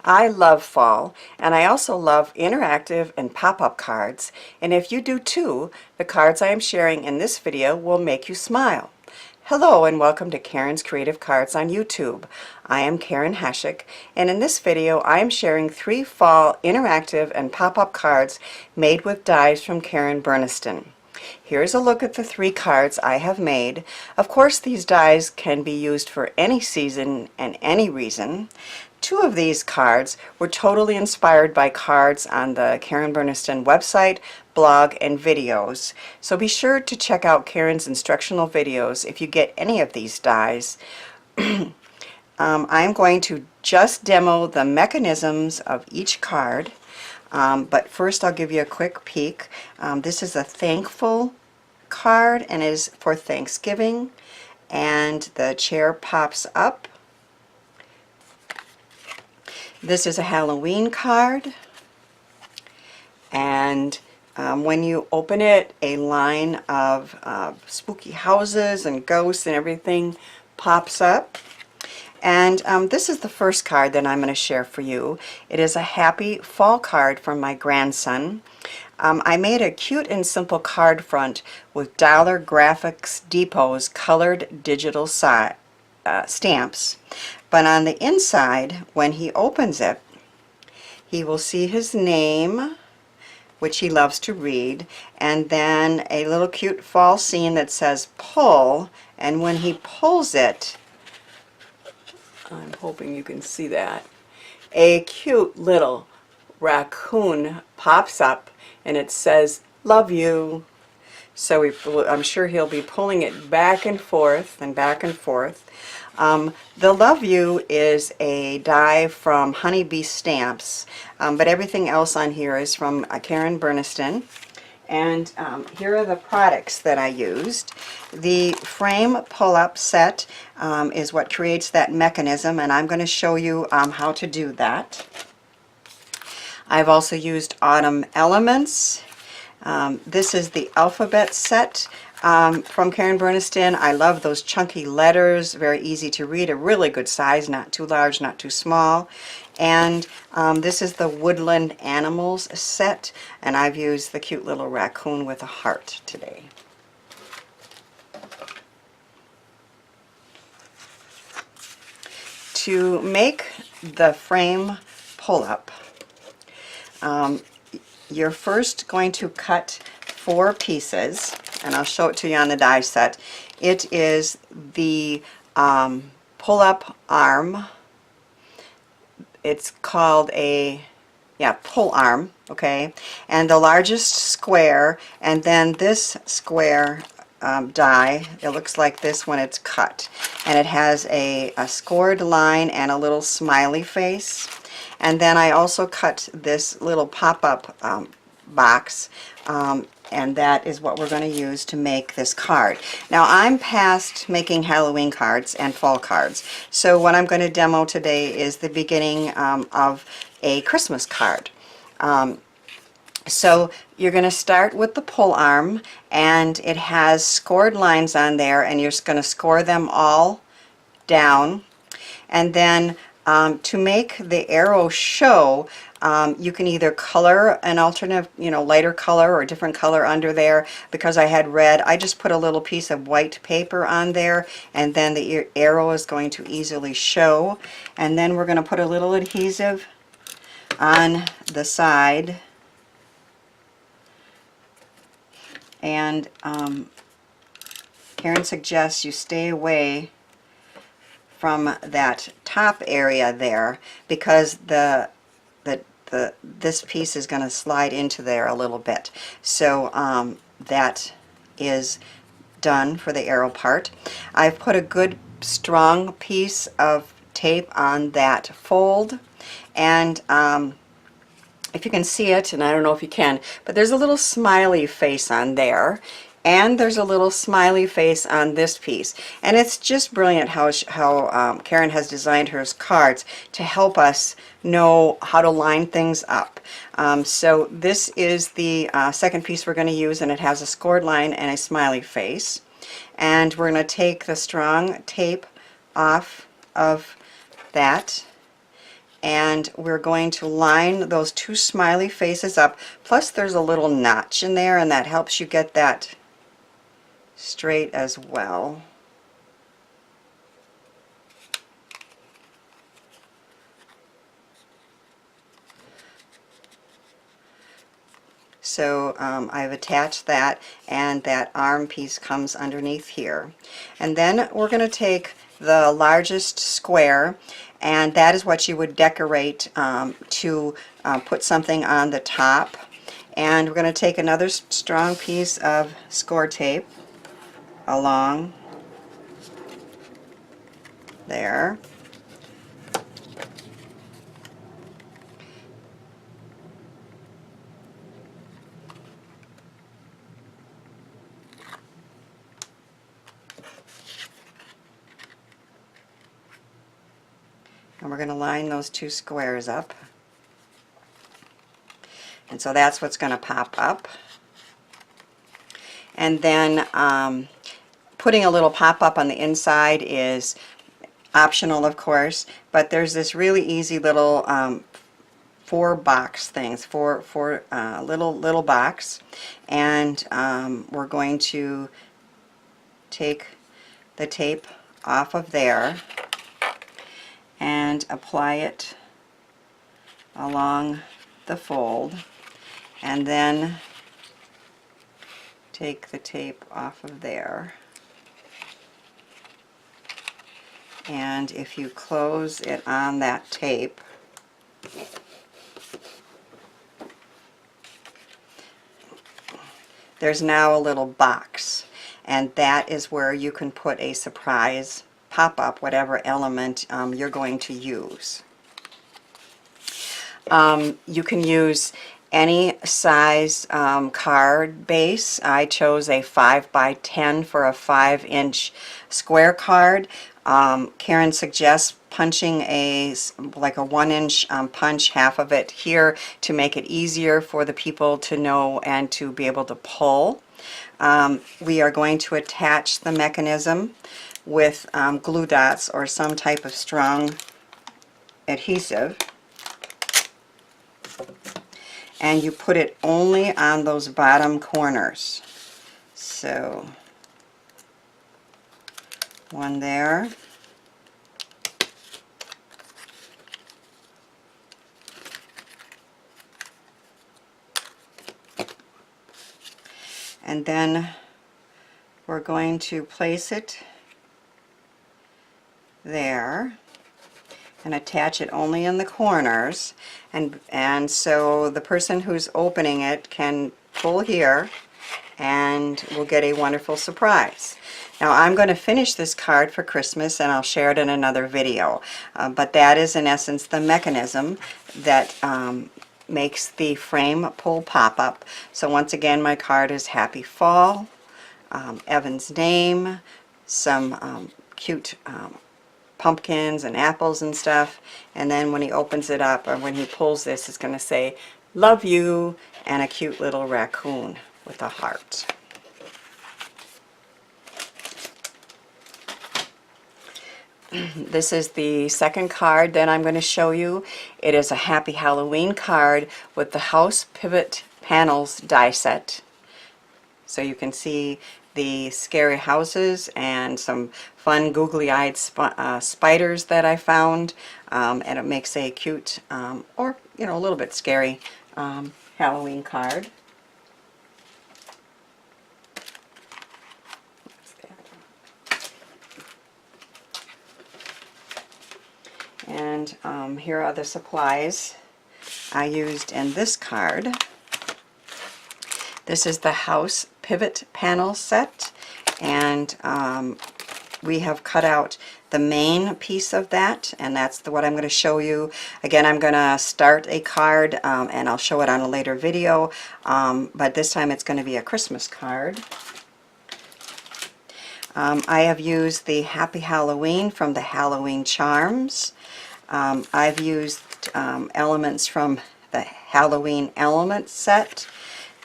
I love fall, and I also love interactive and pop-up cards, and if you do too, the cards I am sharing in this video will make you smile. Hello and welcome to Karen's Creative Cards on YouTube. I am Karen Hashik, and in this video I am sharing 3 fall interactive and pop-up cards made with dies from Karen Burniston. Here's a look at the 3 cards I have made. Of course, these dies can be used for any season and any reason. 2 of these cards were totally inspired by cards on the Karen Burniston website, blog, and videos. So be sure to check out Karen's instructional videos if you get any of these dies. I'm going to just demo the mechanisms of each card. But first I'll give you a quick peek. This is a thankful card and is for Thanksgiving, and the chair pops up. This is a Halloween card, and when you open it, a line of spooky houses and ghosts and everything pops up. And this is the first card that I'm going to share for you. It is a happy fall card from my grandson. I made a cute and simple card front with Dollar Graphics Depot's colored digital stamps. But on the inside, when he opens it, he will see his name, which he loves to read, and then a little cute fall scene that says pull, and when he pulls it, I'm hoping you can see that, a cute little raccoon pops up and it says love you. So I'm sure he'll be pulling it back and forth and back and forth. The love you is a die from Honeybee Stamps, but everything else on here is from Karen Burniston. And here are the products that I used. The frame pull-up set is what creates that mechanism, and I'm going to show you how to do that. I've also used Autumn Elements. This is the alphabet set from Karen Burniston. I love those chunky letters, very easy to read, a really good size, not too large, not too small. And this is the Woodland Animals set, and I've used the cute little raccoon with a heart today. To make the frame pull-up, you're first going to cut 4 pieces, and I'll show it to you on the die set. It is the pull-up arm. It's called a pull arm, okay, and the largest square, and then this square die, it looks like this when it's cut, and it has a scored line and a little smiley face. And then I also cut this little pop-up box, and that is what we're going to use to make this card. Now I'm past making Halloween cards and fall cards, so what I'm going to demo today is the beginning of a Christmas card. So you're going to start with the pull arm, and it has scored lines on there, and you're just going to score them all down. And then to make the arrow show, you can either color an alternate, lighter color or a different color under there. Because I had red, I just put a little piece of white paper on there, and then the arrow is going to easily show. And then we're going to put a little adhesive on the side. And Karen suggests you stay away from that top area there, because this piece is going to slide into there a little bit. So that is done for the arrow part. I've put a good strong piece of tape on that fold, and if you can see it, and I don't know if you can, but there's a little smiley face on there, and there's a little smiley face on this piece. And it's just brilliant how Karen has designed her cards to help us know how to line things up. So this is the second piece we're going to use, and it has a scored line and a smiley face. And we're going to take the strong tape off of that, and we're going to line those two smiley faces up. Plus there's a little notch in there, and that helps you get that straight as well. So I've attached that, and that arm piece comes underneath here. And then we're going to take the largest square, and that is what you would decorate to put something on the top. And we're going to take another strong piece of score tape along there. And we're going to line those two squares up. And so that's what's going to pop up. And then putting a little pop-up on the inside is optional, of course, but there's this really easy little four little box, and we're going to take the tape off of there and apply it along the fold, and then take the tape off of there. And if you close it on that tape, there's now a little box, and that is where you can put a surprise pop-up, whatever element you're going to use. You can use any size card base. I chose a 5 by 10 for a 5-inch square card. Karen suggests punching like a 1-inch punch, half of it here, to make it easier for the people to know and to be able to pull. We are going to attach the mechanism with glue dots or some type of strong adhesive, and you put it only on those bottom corners. So one there, and then we're going to place it there and attach it only in the corners, and so the person who's opening it can pull here and we'll get a wonderful surprise. Now I'm going to finish this card for Christmas, and I'll share it in another video, but that is in essence the mechanism that makes the frame pull pop-up. So once again, my card is Happy Fall, Evan's name, some cute pumpkins and apples and stuff, and then when he opens it up, or when he pulls this, it's going to say love you, and a cute little raccoon with a heart. This is the second card that I'm going to show you. It is a Happy Halloween card with the House Pivot Panels die set. So you can see the scary houses and some fun googly-eyed spiders that I found, and it makes a cute or a little bit scary Halloween card. And here are the supplies I used in this card. This is the House Pivot Panel set, and we have cut out the main piece of that, and that's what I'm going to show you. Again, I'm going to start a card and I'll show it on a later video, but this time it's going to be a Christmas card. I have used the Happy Halloween from the Halloween Charms. I've used elements from the Halloween Elements set,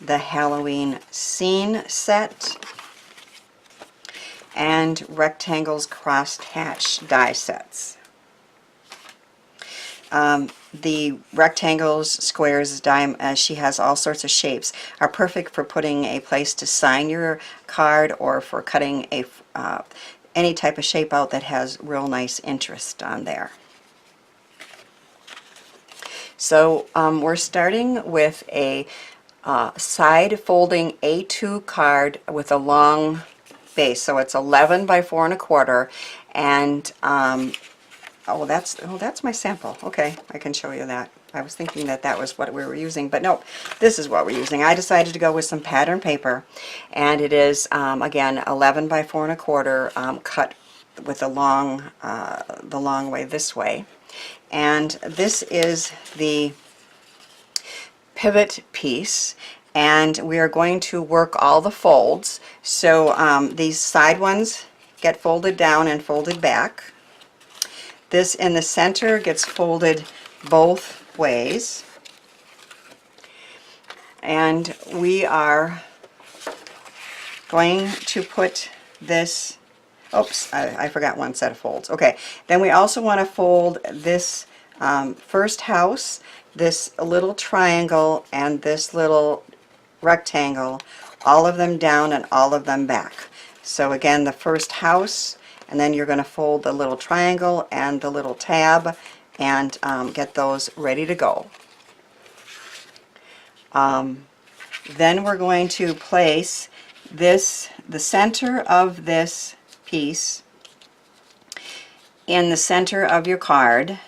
the Halloween Scene set, and Rectangles Crossed Hatch die sets. the rectangles, squares, she has all sorts of shapes, are perfect for putting a place to sign your card or for cutting a any type of shape out that has real nice interest on there. So we're starting with a side folding A2 card with a long base. So it's 11 by 4 1/4, and oh, that's my sample. Okay, I can show you that. I was thinking that that was what we were using, but no, this is what we're using. I decided to go with some pattern paper, and it is again 11 by 4 1/4, cut with the long way this way, and this is the pivot piece, and we are going to work all the folds. So these side ones get folded down and folded back. This in the center gets folded both ways, and we are going to put this, oops, I forgot one set of folds. Okay, then we also want to fold this first house, this little triangle, and this little rectangle, all of them down and all of them back. So again, the first house, and then you're going to fold the little triangle and the little tab and get those ready to go. Then we're going to place this, the center of this piece, in the center of your card,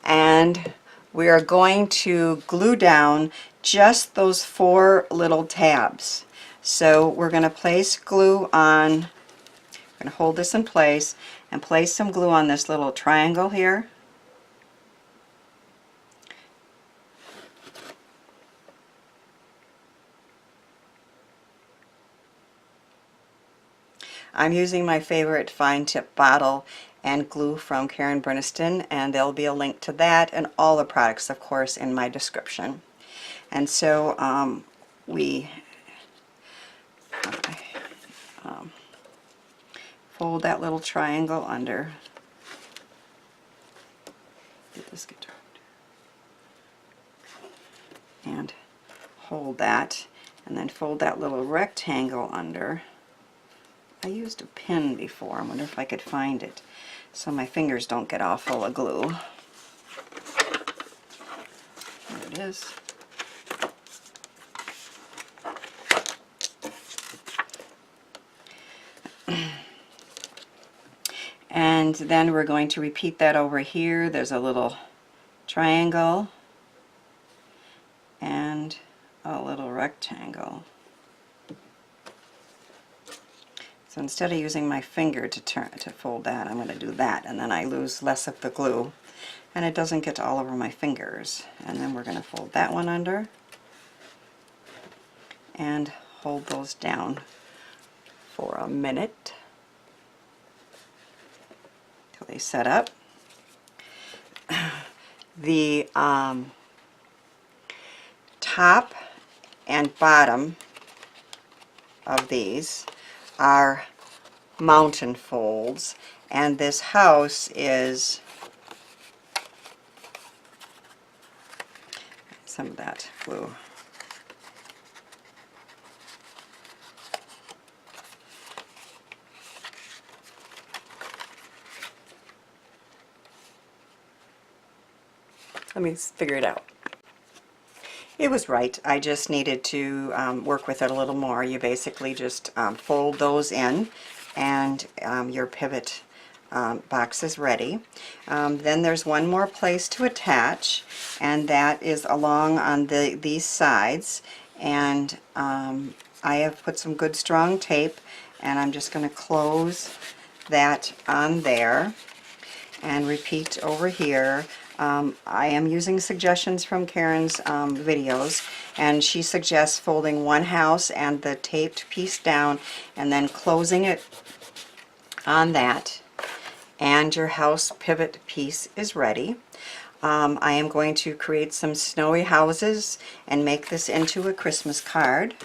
and we are going to glue down just those 4 little tabs. So we're going to place glue on, I'm going to hold this in place and place some glue on this little triangle here. I'm using my favorite fine tip bottle and glue from Karen Burniston, and there'll be a link to that and all the products, of course, in my description. And so we fold that little triangle under. Get this guitar. And hold that, and then fold that little rectangle under. I used a pin before. I wonder if I could find it so my fingers don't get all full of glue. There it is. And then we're going to repeat that over here. There's a little triangle and a little rectangle. So instead of using my finger to fold that, I'm going to do that, and then I lose less of the glue and it doesn't get all over my fingers. And then we're going to fold that one under and hold those down for a minute till they set up. The top and bottom of these are mountain folds, and this house is some of that glue. Let me figure it out. It was right. I just needed to work with it a little more. You basically just fold those in, and your pivot box is ready. Then there's one more place to attach, and that is along on these sides. And I have put some good strong tape, and I'm just going to close that on there and repeat over here. I am using suggestions from Karen's videos, and she suggests folding one house and the taped piece down and then closing it on that, and your house pivot piece is ready. I am going to create some snowy houses and make this into a Christmas card.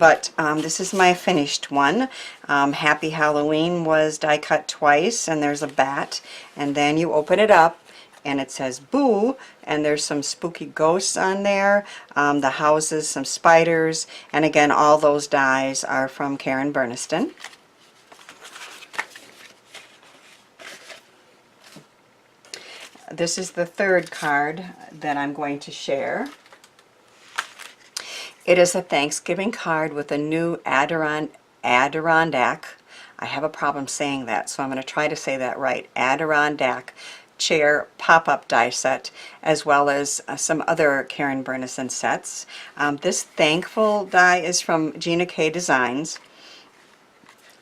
but this is my finished one. Happy Halloween was die cut twice, and there's a bat, and then you open it up and it says boo, and there's some spooky ghosts on there, the houses, some spiders, and again all those dies are from Karen Burniston. This is the third card that I'm going to share. It is a Thanksgiving card with a new Adirondack. I have a problem saying that, so I'm going to try to say that right. Adirondack chair pop-up die set, as well as some other Karen Burniston sets. This Thankful die is from Gina K Designs.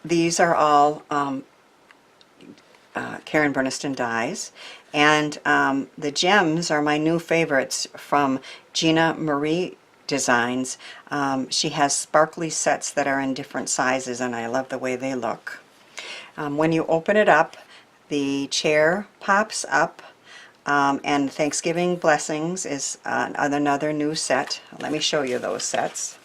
These are all Karen Burniston dies, and the gems are my new favorites from Gina Marie Designs. She has sparkly sets that are in different sizes, and I love the way they look. When you open it up, the chair pops up, and Thanksgiving Blessings is another new set. Let me show you those sets.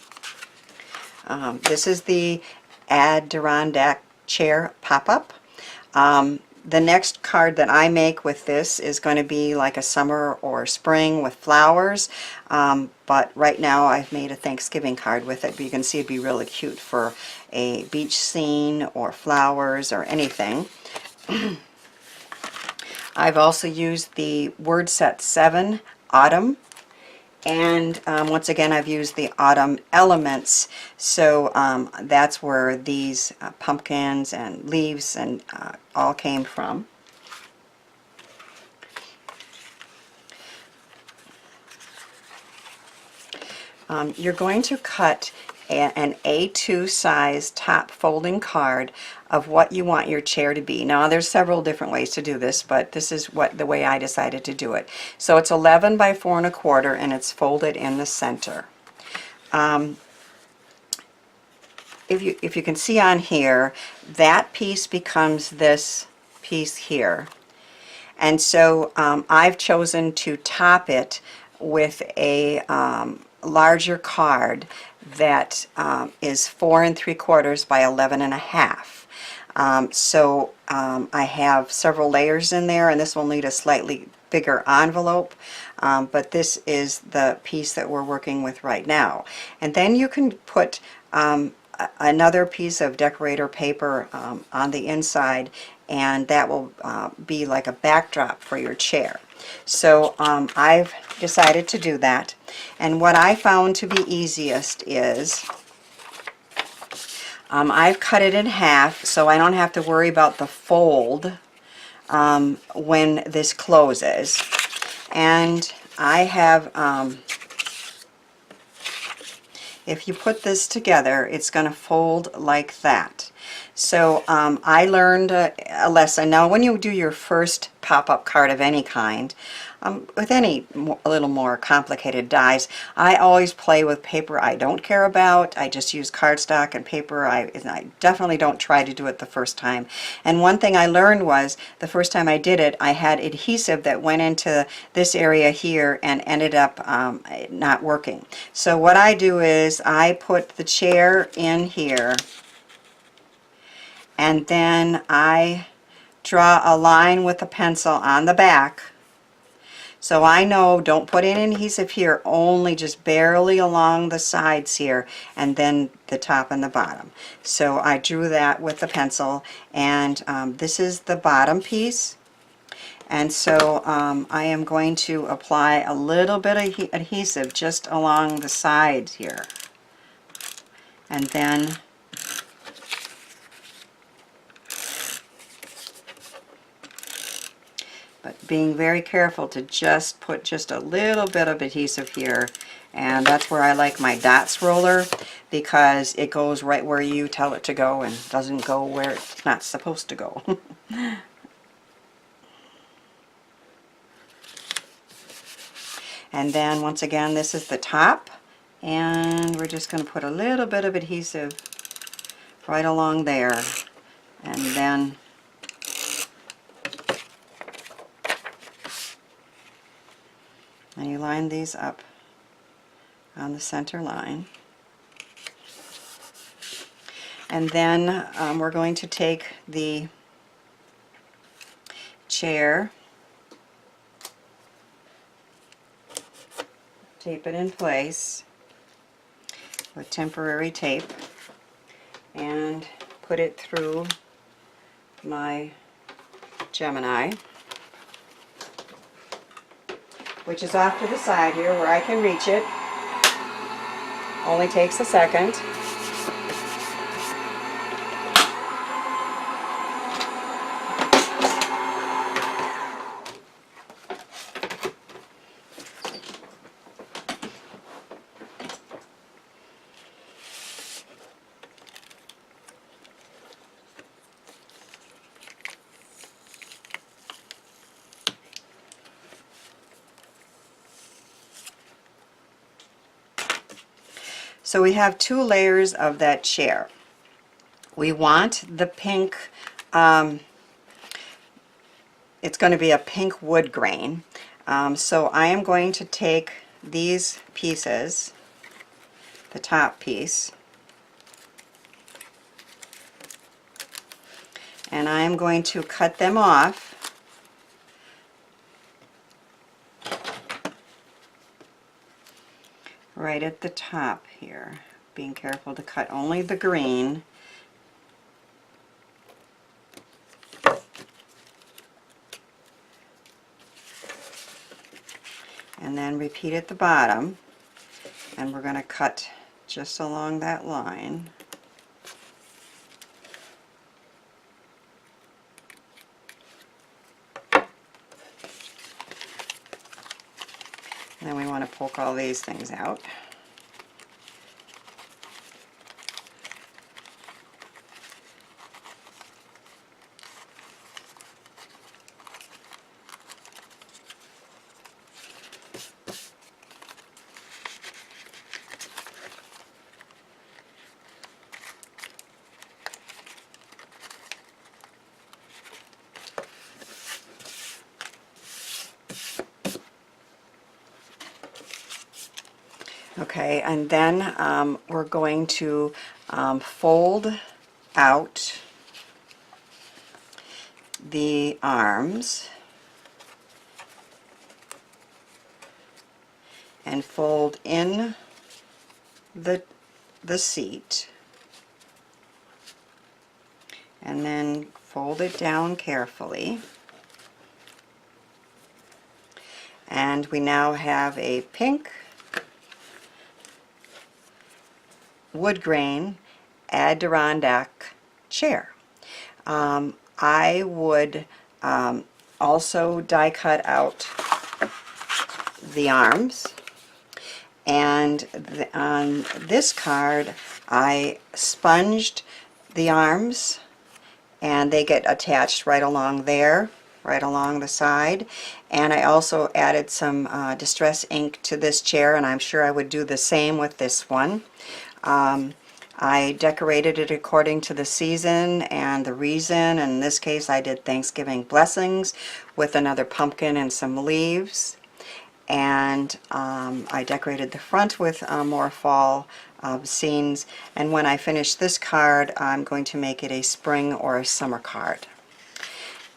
This is the Adirondack chair pop-up. The next card that I make with this is going to be like a summer or spring with flowers, but right now I've made a Thanksgiving card with it, but you can see it'd be really cute for a beach scene or flowers or anything. I've also used the Word Set 7 Autumn, and once again I've used the Autumn Elements, so that's where these pumpkins and leaves and all came from. You're going to cut an A2 size top folding card of what you want your chair to be. Now there's several different ways to do this, but this is the way I decided to do it. So it's 11 by 4 1/4, and it's folded in the center. If you can see on here, that piece becomes this piece here. And so I've chosen to top it with a larger card that is 4 3/4 by 11 1/2. I have several layers in there, and this will need a slightly bigger envelope, but this is the piece that we're working with right now. And then you can put another piece of decorator paper on the inside, and that will be like a backdrop for your chair. So I've decided to do that, and what I found to be easiest is I've cut it in half so I don't have to worry about the fold when this closes. And I have, if you put this together, it's going to fold like that. So I learned a lesson. Now when you do your first pop-up card of any kind, with any a little more complicated dies, I always play with paper I don't care about. I just use cardstock and paper. I definitely don't try to do it the first time. And one thing I learned was the first time I did it, I had adhesive that went into this area here and ended up not working. So what I do is I put the chair in here, and then I draw a line with a pencil on the back. So I know, don't put in adhesive here, only just barely along the sides here, and then the top and the bottom. So I drew that with the pencil, and this is the bottom piece. And so I am going to apply a little bit of adhesive just along the sides here. And then being very careful to just put just a little bit of adhesive here, and that's where I like my dots roller, because it goes right where you tell it to go and doesn't go where it's not supposed to go. And then once again, this is the top, and we're just going to put a little bit of adhesive right along there, and then and you line these up on the center line. And then we're going to take the chair, tape it in place with temporary tape, and put it through my Gemini, which is off to the side here where I can reach it. Only takes a second. So we have 2 layers of that chair. We want the pink, it's going to be a pink wood grain. So I am going to take these pieces, the top piece, and I am going to cut them off right at the top here, being careful to cut only the green. And then repeat at the bottom, and we're going to cut just along that line. And then we want to poke all these things out. Okay, and then we're going to fold out the arms and fold in the seat, and then fold it down carefully. And we now have a pink wood grain Adirondack chair. I would also die cut out the arms, and on this card I sponged the arms, and they get attached right along there, right along the side. And I also added some distress ink to this chair, and I'm sure I would do the same with this one. I decorated it according to the season and the reason. In this case I did Thanksgiving blessings with another pumpkin and some leaves. And I decorated the front with more fall scenes. And when I finish this card, I'm going to make it a spring or a summer card.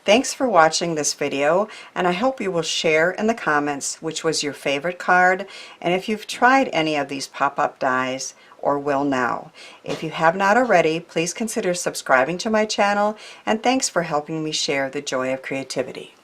Thanks for watching this video, and I hope you will share in the comments which was your favorite card, and if you've tried any of these pop-up dies or will now. If you have not already, please consider subscribing to my channel, and thanks for helping me share the joy of creativity.